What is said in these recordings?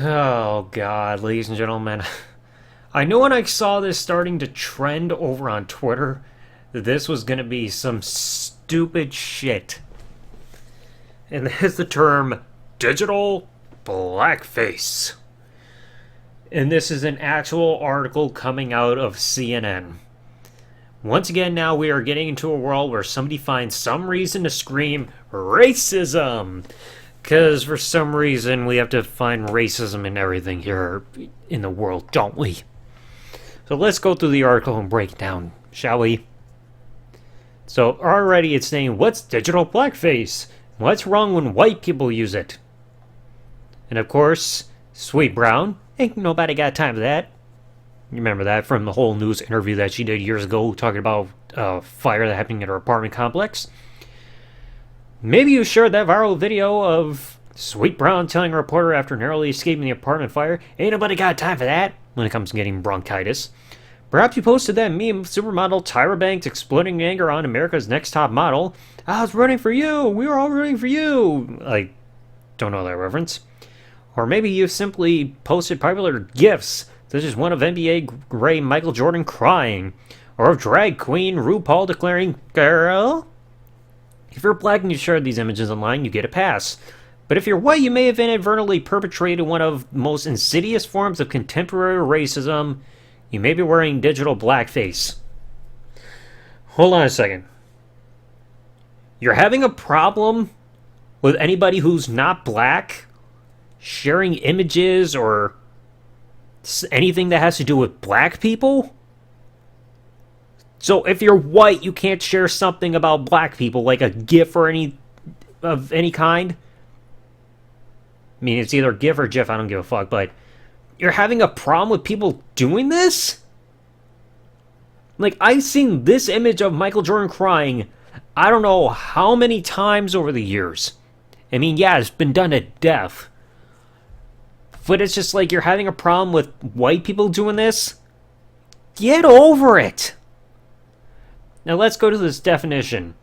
Oh god, ladies and gentlemen. I knew when I saw this starting to trend over on Twitter that this was gonna be some stupid shit. And there's the term digital blackface. And this is an actual article coming out of CNN. Once again, now we are getting into a world where somebody finds some reason to scream racism. Because for some reason we have to find racism in everything here in the world, don't we? So let's go through the article and break it down, shall we? So already it's saying, what's digital blackface? What's wrong when white people use it? And of course, Sweet Brown, ain't nobody got time for that. You remember that from the whole news interview that she did years ago talking about a fire that happened at her apartment complex. Maybe you shared that viral video of Sweet Brown telling a reporter after narrowly escaping the apartment fire, ain't nobody got time for that, when it comes to getting bronchitis. Perhaps you posted that meme of supermodel Tyra Banks exploding in anger on America's Next Top Model. I was rooting for you, we were all rooting for you. I don't know that reference. Or maybe you simply posted popular GIFs, such as one of NBA great Michael Jordan crying, or of drag queen RuPaul declaring, girl? If you're black and you shared these images online, you get a pass. But if you're white, you may have inadvertently perpetrated one of the most insidious forms of contemporary racism. You may be wearing digital blackface. Hold on a second. You're having a problem with anybody who's not black sharing images or anything that has to do with black people? So if you're white, you can't share something about black people, like a GIF or any kind? I mean, it's either GIF or GIF, I don't give a fuck, but you're having a problem with people doing this? Like, I've seen this image of Michael Jordan crying I don't know how many times over the years. I mean, yeah, it's been done to death. But it's just like you're having a problem with white people doing this? Get over it! Now let's go to this definition.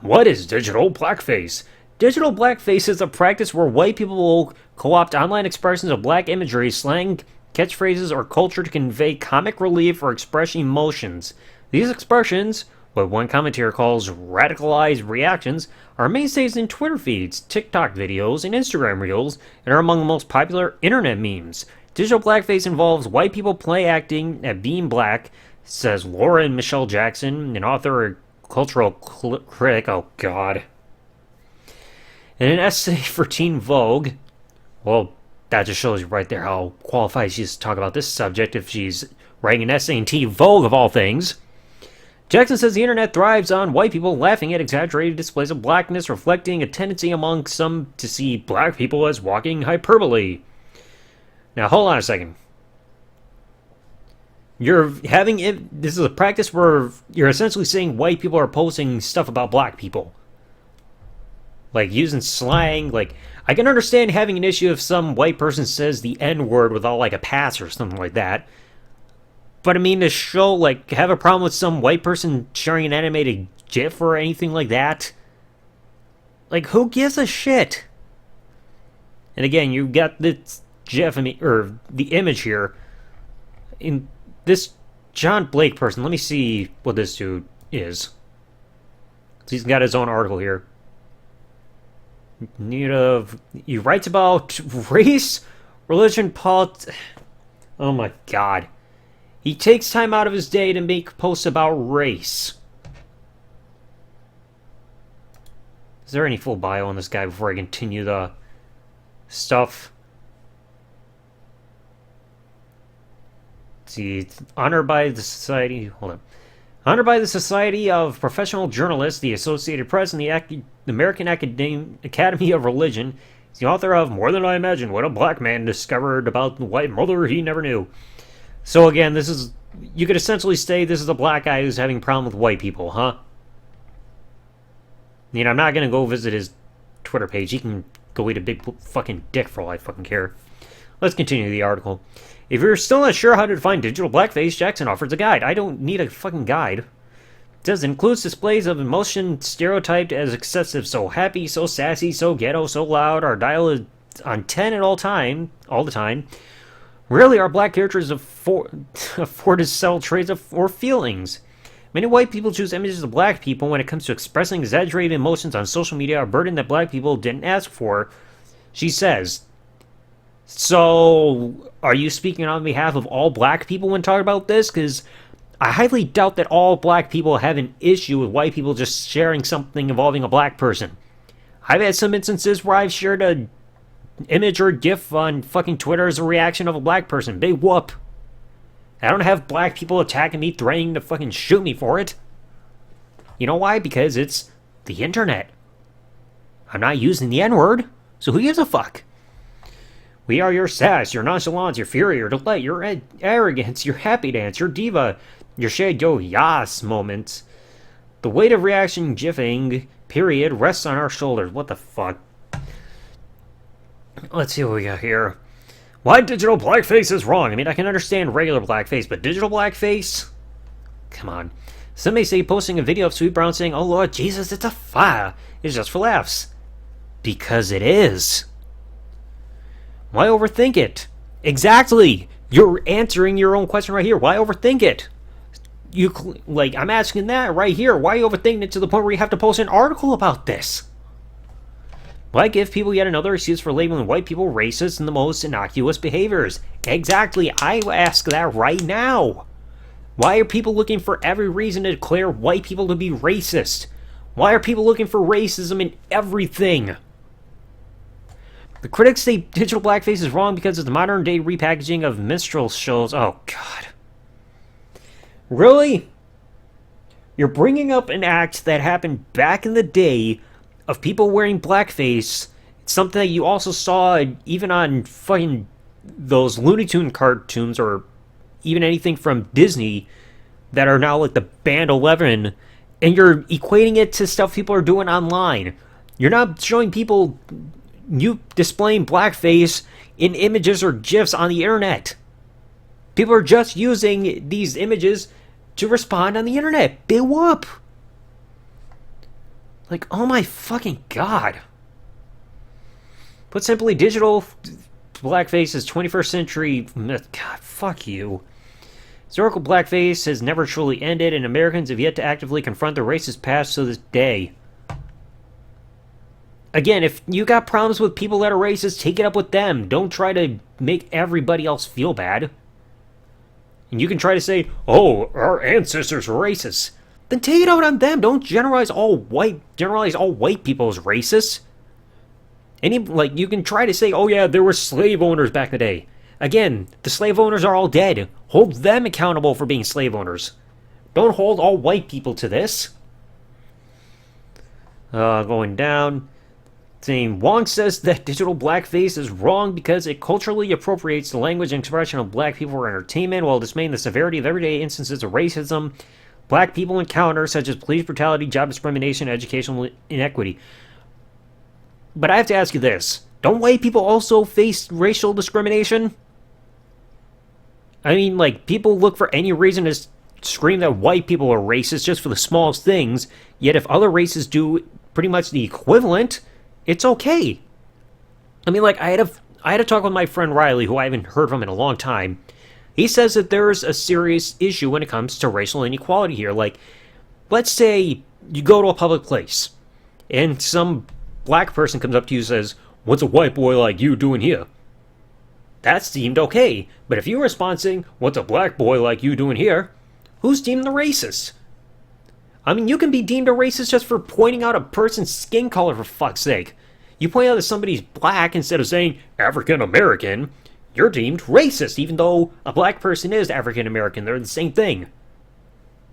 What is digital blackface? Digital blackface is a practice where white people will co-opt online expressions of black imagery, slang, catchphrases, or culture to convey comic relief or express emotions. These expressions, what one commentator calls radicalized reactions, are mainstays in Twitter feeds, TikTok videos, and Instagram reels, and are among the most popular internet memes. Digital blackface involves white people play acting at being black, says Lauren Michelle Jackson, an author and cultural critic. Oh, God. In an essay for Teen Vogue, well, that just shows you right there how qualified she is to talk about this subject if she's writing an essay in Teen Vogue, of all things. Jackson says the internet thrives on white people laughing at exaggerated displays of blackness, reflecting a tendency among some to see black people as walking hyperbole. Now, hold on a second. This is a practice where you're essentially saying white people are posting stuff about black people. Like, using slang, like, I can understand having an issue if some white person says the N-word without, like, a pass or something like that. But, I mean, to show, like, have a problem with some white person sharing an animated GIF or anything like that? Like, who gives a shit? And again, you got this GIF, or the image here. In this John Blake person, let me see what this dude is. He's got his own article here. He writes about race, religion, politics. Oh my god. He takes time out of his day to make posts about race. Is there any full bio on this guy before I continue the stuff? Let's see, honored by the Society. Hold on. Honored by the Society of Professional Journalists, the Associated Press, and the American Academy of Religion. He's the author of More Than I Imagined, What a Black Man Discovered About the White Mother He Never Knew. So again, you could essentially say this is a black guy who's having a problem with white people, huh? You know, I'm not going to go visit his Twitter page. He can go eat a big fucking dick for all I fucking care. Let's continue the article. If you're still not sure how to define digital blackface, Jackson offers a guide. I don't need a fucking guide. It says it includes displays of emotion stereotyped as excessive, so happy, so sassy, so ghetto, so loud, our dial is on 10 at all the time. Rarely are black characters afforded subtle traits or feelings. Many white people choose images of black people when it comes to expressing exaggerated emotions on social media, a burden that black people didn't ask for. She says, so are you speaking on behalf of all black people when talking about this? Because I highly doubt that all black people have an issue with white people just sharing something involving a black person. I've had some instances where I've shared a image or GIF on fucking Twitter as a reaction of a black person. Big whoop. I don't have black people attacking me, threatening to fucking shoot me for it. You know why? Because it's the internet. I'm not using the N-word, so who gives a fuck? We are your sass, your nonchalance, your fury, your delight, your arrogance, your happy dance, your diva, your shade yo yas moments. The weight of reaction gifing, period, rests on our shoulders. What the fuck? Let's see what we got here. Why digital blackface is wrong. I mean, I can understand regular blackface, but digital blackface? Come on. Some may say posting a video of Sweet Brown saying, "Oh Lord Jesus, it's a fire," is just for laughs. Because it is. Why overthink it? Exactly! You're answering your own question right here. Why overthink it? I'm asking that right here. Why are you overthinking it to the point where you have to post an article about this? Why give people yet another excuse for labeling white people racist in the most innocuous behaviors? Exactly, I ask that right now. Why are people looking for every reason to declare white people to be racist? Why are people looking for racism in everything? The critics say digital blackface is wrong because of the modern-day repackaging of minstrel shows. Oh, God. Really? You're bringing up an act that happened back in the day of people wearing blackface. It's something that you also saw even on fucking those Looney Tune cartoons or even anything from Disney that are now like the Band 11, and you're equating it to stuff people are doing online. You're not showing people you displaying blackface in images or GIFs on the internet. People are just using these images to respond on the internet. Big whoop. Like, oh my fucking God. Put simply, digital blackface is 21st century. God, fuck you. Historical blackface has never truly ended, and Americans have yet to actively confront the racist past to this day. Again, if you got problems with people that are racist, take it up with them. Don't try to make everybody else feel bad. And you can try to say, oh, our ancestors were racist. Then take it out on them. Don't generalize all white people as racist. You can try to say, oh yeah, there were slave owners back in the day. Again, the slave owners are all dead. Hold them accountable for being slave owners. Don't hold all white people to this. Going down. Saying, Wong says that digital blackface is wrong because it culturally appropriates the language and expression of black people for entertainment while dismaying the severity of everyday instances of racism black people encounter, such as police brutality, job discrimination, educational inequity. But I have to ask you this. Don't white people also face racial discrimination? I mean, people look for any reason to scream that white people are racist just for the smallest things, yet if other races do pretty much the equivalent, it's okay. I mean, I had a talk with my friend Riley, who I haven't heard from in a long time. He says that there's a serious issue when it comes to racial inequality here. Let's say you go to a public place, and some black person comes up to you and says, "What's a white boy like you doing here?" That's deemed okay. But if you're responding, "What's a black boy like you doing here?" who's deemed the racist? I mean, you can be deemed a racist just for pointing out a person's skin color, for fuck's sake. You point out that somebody's black instead of saying African American, you're deemed racist, even though a black person is African American. They're the same thing.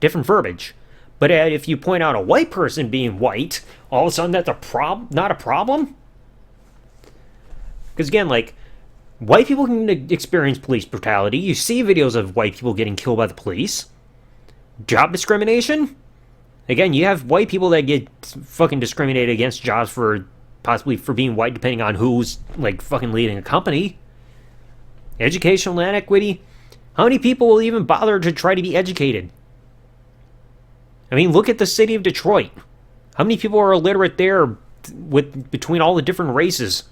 Different verbiage. But if you point out a white person being white, all of a sudden that's not a problem? Because again, white people can experience police brutality. You see videos of white people getting killed by the police. Job discrimination? Again, you have white people that get fucking discriminated against jobs possibly for being white, depending on who's, fucking leading a company. Educational inequity? How many people will even bother to try to be educated? I mean, look at the city of Detroit. How many people are illiterate there between all the different races?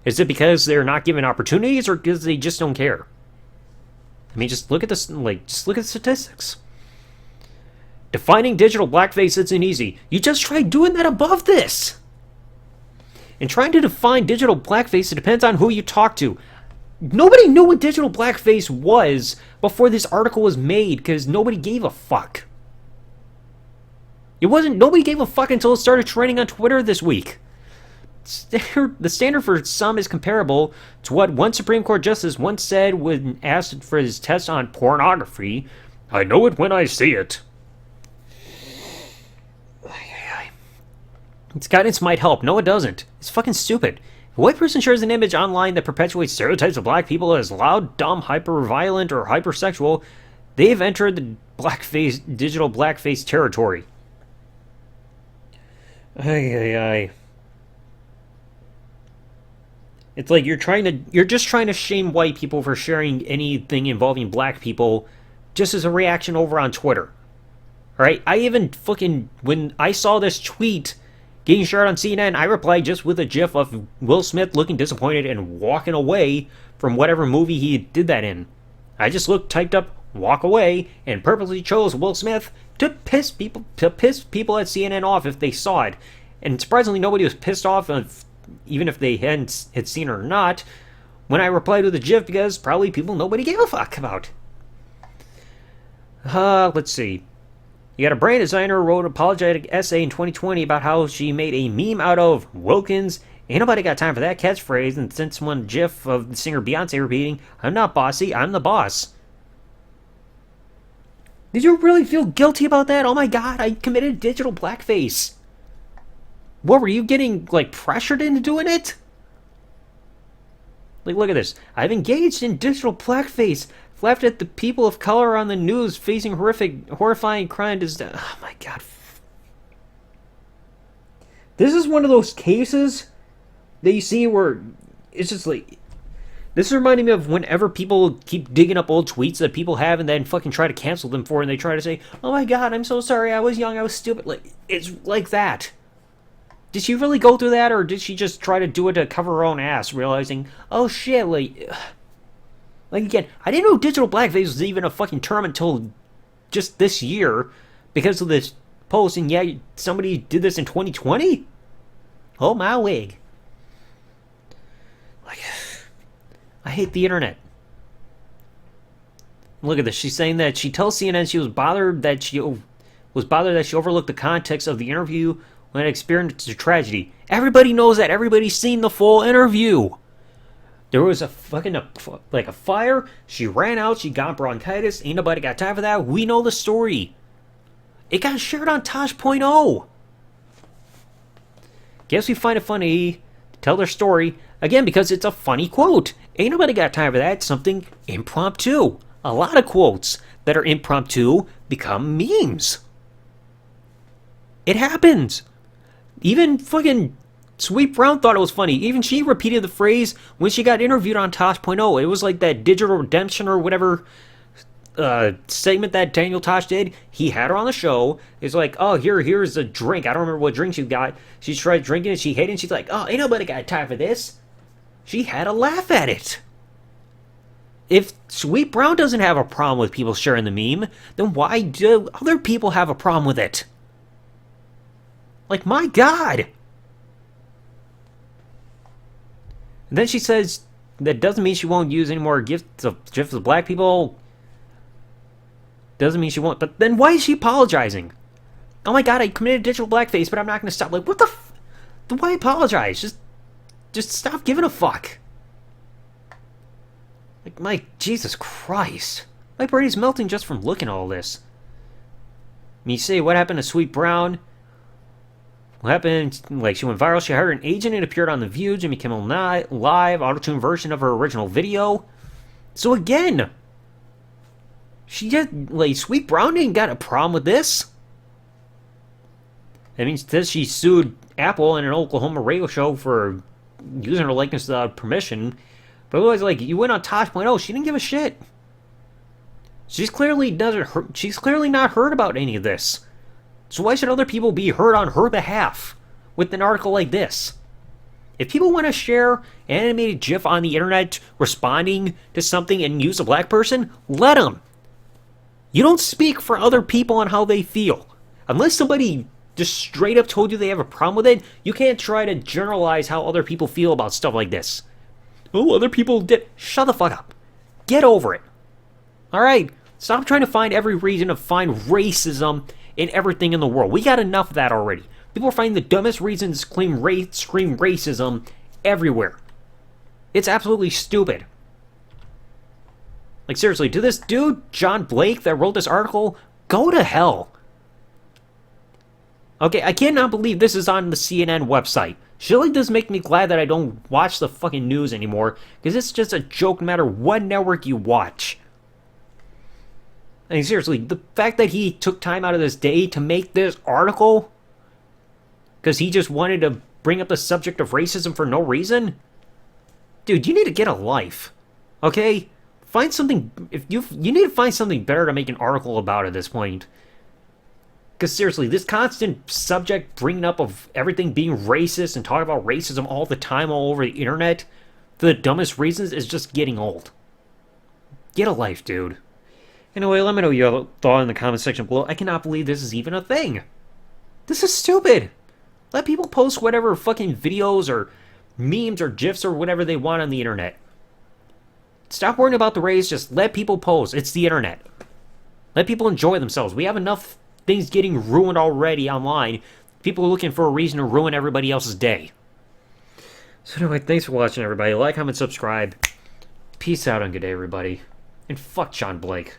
Is it because they're not given opportunities, or because they just don't care? I mean, just look at this. Just look at the statistics. Defining digital blackface isn't easy. You just try doing that above this. And trying to define digital blackface, it depends on who you talk to. Nobody knew what digital blackface was before this article was made, because nobody gave a fuck. Nobody gave a fuck until it started trending on Twitter this week. The standard for some is comparable to what one Supreme Court justice once said when asked for his test on pornography. I know it when I see it. Its guidance might help. No, it doesn't. It's fucking stupid. If a white person shares an image online that perpetuates stereotypes of black people as loud, dumb, hyper-violent, or hypersexual, they've entered the digital blackface territory. It's like you're just trying to shame white people for sharing anything involving black people just as a reaction over on Twitter. Alright? When I saw this tweet getting shared on CNN, I replied just with a gif of Will Smith looking disappointed and walking away from whatever movie he did that in. I just typed up walk away, and purposely chose Will Smith to piss people at CNN off if they saw it. And surprisingly, nobody was pissed off, even if they had seen it or not, when I replied with a gif, because probably nobody gave a fuck about. Let's see. You got a brand designer who wrote an apologetic essay in 2020 about how she made a meme out of Wilkins. Ain't nobody got time for that catchphrase, and sent one gif of the singer Beyonce repeating, I'm not bossy, I'm the boss. Did you really feel guilty about that? Oh my god, I committed digital blackface. What, were you getting, pressured into doing it? Look at this. I've engaged in digital blackface. Laughed at the people of color on the news facing horrifying crime. Oh my god. This is one of those cases that you see where it's just this is reminding me of whenever people keep digging up old tweets that people have and then fucking try to cancel them for, and they try to say, oh my god, I'm so sorry, I was young, I was stupid. It's like that. Did she really go through that, or did she just try to do it to cover her own ass, realizing, oh shit, again, I didn't know digital blackface was even a fucking term until just this year, because of this post, and yeah, somebody did this in 2020? Oh my wig. I hate the internet. Look at this. She's saying that she tells CNN she was bothered that she overlooked the context of the interview when it experienced a tragedy. Everybody knows that. Everybody's seen the full interview. There was a fire. She ran out. She got bronchitis. Ain't nobody got time for that. We know the story. It got shared on Tosh.0. Guess we find it funny to tell their story again because it's a funny quote. Ain't nobody got time for that. It's something impromptu. A lot of quotes that are impromptu become memes. It happens. Even fucking Sweet Brown thought it was funny. Even she repeated the phrase when she got interviewed on Tosh.0. It was like that Digital Redemption or whatever segment that Daniel Tosh did. He had her on the show. It's like, oh, here's a drink. I don't remember what drink she got. She tried drinking it. She hated it. She's like, oh, ain't nobody got time for this. She had a laugh at it. If Sweet Brown doesn't have a problem with people sharing the meme, then why do other people have a problem with it? My god. And then she says that doesn't mean she won't use any more gifts of black people. Doesn't mean she won't. But then why is she apologizing? Oh my god, I committed digital blackface, but I'm not going to stop. What the why apologize? Just stop giving a fuck. My Jesus Christ. My brain is melting just from looking at all this. You say, what happened to Sweet Brown? What happened? She went viral. She hired an agent and appeared on The View, Jimmy Kimmel Live, auto-tune version of her original video. So again, she just, Sweet Brown ain't got a problem with this. That means that she sued Apple and an Oklahoma radio show for using her likeness without permission. But otherwise, you went on Tosh.0, she didn't give a shit. She's clearly not heard about any of this. So why should other people be heard on her behalf with an article like this? If people want to share an animated GIF on the internet responding to something and use a black person, let them. You don't speak for other people on how they feel. Unless somebody just straight up told you they have a problem with it, you can't try to generalize how other people feel about stuff like this. Oh, other people did. Shut the fuck up. Get over it. Alright? Stop trying to find every reason to find racism in everything in the world. We got enough of that already. People are finding the dumbest reasons to scream racism everywhere. It's absolutely stupid. Like, seriously, to this dude, John Blake, that wrote this article, go to hell. Okay, I cannot believe this is on the CNN website. Shit like this make me glad that I don't watch the fucking news anymore, because it's just a joke no matter what network you watch. I mean, seriously, the fact that he took time out of this day to make this article because he just wanted to bring up the subject of racism for no reason? Dude, you need to get a life. Okay? Find something... You need to find something better to make an article about at this point. Because seriously, this constant subject bringing up of everything being racist and talking about racism all the time all over the internet for the dumbest reasons is just getting old. Get a life, dude. Anyway, let me know your thought in the comment section below. I cannot believe this is even a thing. This is stupid. Let people post whatever fucking videos or memes or GIFs or whatever they want on the internet. Stop worrying about the race, just let people post. It's the internet. Let people enjoy themselves. We have enough things getting ruined already online. People are looking for a reason to ruin everybody else's day. So anyway, thanks for watching, everybody. Like, comment, subscribe. Peace out and good day, everybody. And fuck John Blake.